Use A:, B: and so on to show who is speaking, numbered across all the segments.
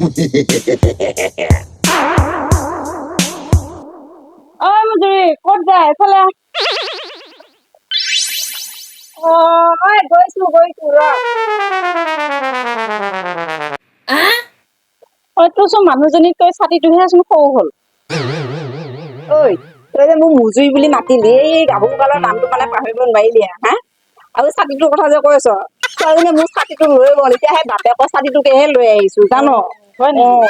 A: ঐ মধুৰি ক'ত যায় এফালে মই গৈছো ৰ তোৰ চোন মানুহজনীক তই ছাতিটোহে চোন সৰু হ'ল
B: ঐ তই যে মোক মুজুৰি বুলি মাতিলি এই গাভৰু কালৰ নামটো মানে পাহৰিব নোৱাৰিলি হা আৰু ছাতিটোৰ কথা যে কৈছ ছোৱালীজনীয়ে মোৰ ছাতিটো লৈ গ'ল এতিয়া সেই বাপেকৰ ছাতিটোকেহে লৈ আহিছো জান
A: হয় নেকি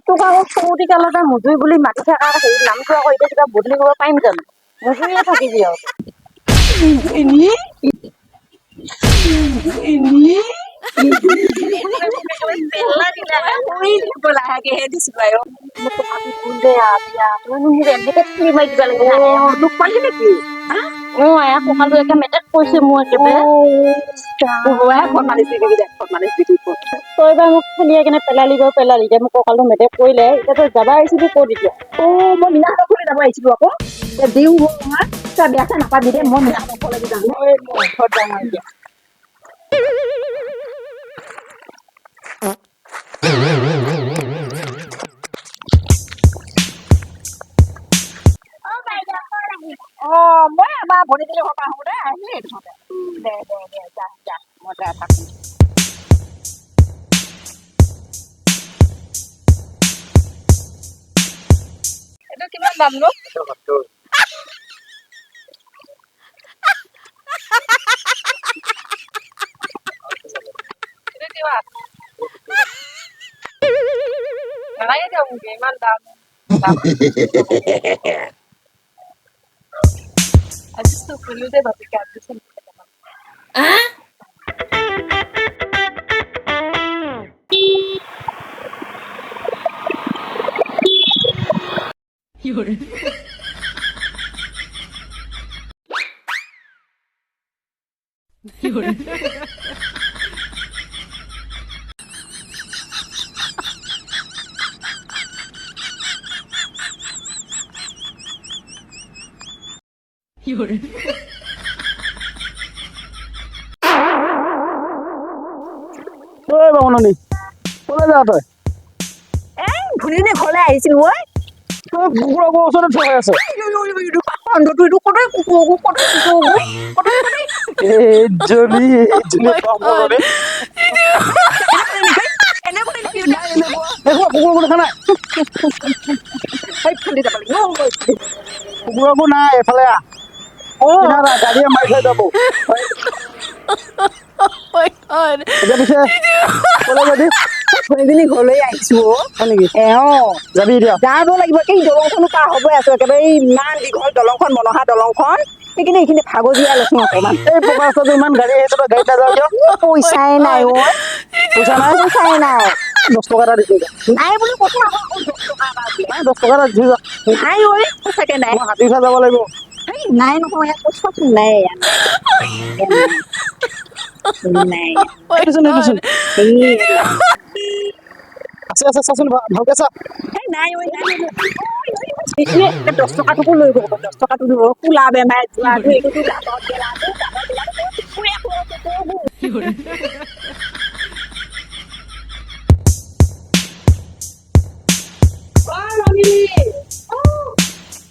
A: তোক আকৌ সৰুটি কালতে মজুৰি বুলি মাতি থকা হেৰি নামটো আকৌ এতিয়া কিবা বদলি কৰিব পাৰিম জানো মজুৰিয়ে থাকিবি আৰু
B: এনে এনে লাহেকেহে দিছো আৰু
A: মোক কথাটো ভুল দে বিয়া তইনো মোক এনেকে ঠেলি মাৰি দিব লাগে আহে
B: দুখ পালি নেকি
A: এয়া কঁকালটো একে মেটেক পৰিছে মোৰ একেবাৰে
B: ফট মাৰিছে দে ফট মাৰিছে
A: তই এবাৰ মোক ঠেলিয়াই কেনে পেলালি এতিয়া মোক কঁকালটো মেটেক পৰিলে এতিয়া তই যাবা আহিছিলি ক'ত এতিয়া
B: মই মিনাহঁতৰ ঘৰলৈ যাব আহিছিলো আকৌ দিও হ'ল নহয় তই বেয়া চেয়া নাপাবি দে মই মিনাহঁতৰ ঘৰলৈ যাম
A: ঘৰত যাম আৰু এতিয়া
B: মই এবাৰ ভৰি দিলে ঘৰ পৰা আহো দে আহিলে তহঁতে দে যা মই যাই থাকো এইটো কিমান দাম নো এইটো কিমান নালাগে দিয়ক মোক ইমান দাম আজি চকুলোতে বাপিকা আজি
C: বামুণনি কলে যা তই
B: ভুলিনে ঘৰলৈ আহিছিলো ঐ
C: তই কুকুৰৰ ওচৰতে থৈ আছে কুকুৰবোৰ দেখা নাই কুকুৰবোৰ নাই এফালে গাড়ীয়ে মাৰি থৈ যাব এতিয়া পিছে কলে যাবি
B: ভনীজনী ঘৰলৈ আহিছো
C: হয় নেকি যাবি এতিয়া
B: যাব লাগিব এই দলংখনো পাৰ হবই আছো একেবাৰে ইমান দীঘল দলংখন মনহা দলংখন সেইখিনি এইখিনি ভাগৰ জীয়াই লৈছো অকমান
C: এই পকা ৰাস্তাটো ইমান গাড়ী আহিছে তই গাড়ীত নাযাৱ কিয়
B: পইচাই নাই
C: পইচা নাই
B: পইচাই নাই
C: 10 টকা এটা দিছো
B: নাই বুলি কৈছো আকৌ 10 টকা এটা দিয়ে
C: 10 টকা এটা দি যা
B: নাই ঐ সঁচাকে নাই
C: মই হাতী উঠাই যাব লাগিব
B: নাই নহয় কৈছোচোন নাই নাই
C: এইটোচোন আছে চাচোন ভালকে চা
B: নাই ঐ নাই 10 টকাটোকো লৈ গ'ল 10 টকাটো দিব কোলা বেমাৰ যোৱাটো এইটোতো দাঁতত গেলাটো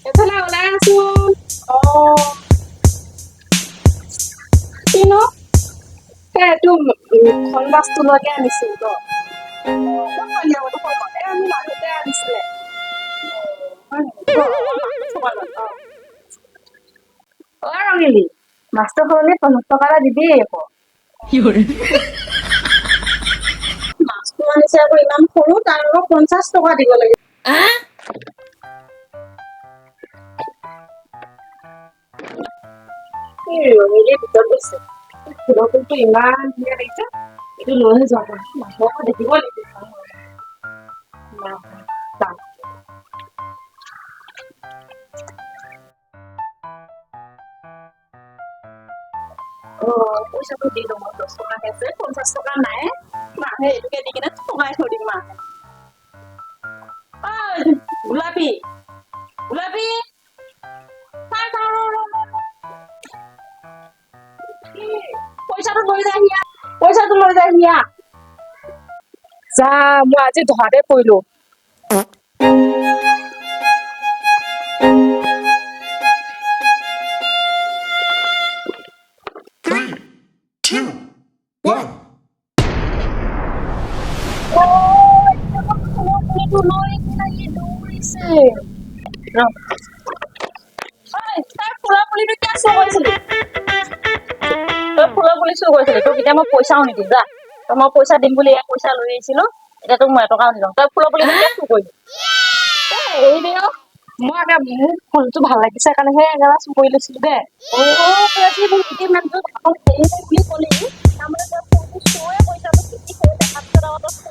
A: এফালে ওলাই আছো কিনো এইটো খন মাছটোলৈকে আনিছো তো আমি মাজতে আনিছিলে ৰঙিলি মাছটো সলনি 50 টকা এটা দিবি আকৌ মাছটো আনিছে আকৌ ইমান সৰু তাৰ আকৌ 50 টকা দিব লাগে ৰঙিলি ভিতৰত গৈছে ফুলটো ইমান ধুনীয়া লাগিছে এইটো লৈহে যোৱা মানুহকো দেখিব লাগিব পইচাটো দি লওঁ 10 টকা আছে 50 টকা নাই মাহে এইটোকে দি কিনে সোমাই থৈ দিম মাহে গোলাপী গোলাপী পইচাটো লৈ যায় হিয়া যা মই আজি ধৰাতে পৰিলো
D: Three, two, one.
A: ফুলৰ পুলিটো কিয় চুৰ কৰিছিলি তই ফুলৰ পুলি চুৰ কৰিছিলি তোক এতিয়া মই পইচাও নিদিম যা তই মই পইচা দিম বুলি এয়া পইচা লৈ আহিছিলো এতিয়া তোক মই এটকাও নিদিওঁ তই ফুলৰ পুলিটো কিয় চুৰ কৰিলি
B: এৰি দে অ। মই এতিয়া মোৰ ফুলটো ভাল লাগিছে কাৰণেহে একেবাৰে চুৰ কৰি লৈছিলো দে
A: আজি মোক গোটেই মানুহটো হেৰি বুলি ক'লি তাৰমানে তই ফুলটো চুৰে কৰিছ তই কি দেখাৰ পিছত আকৌ তই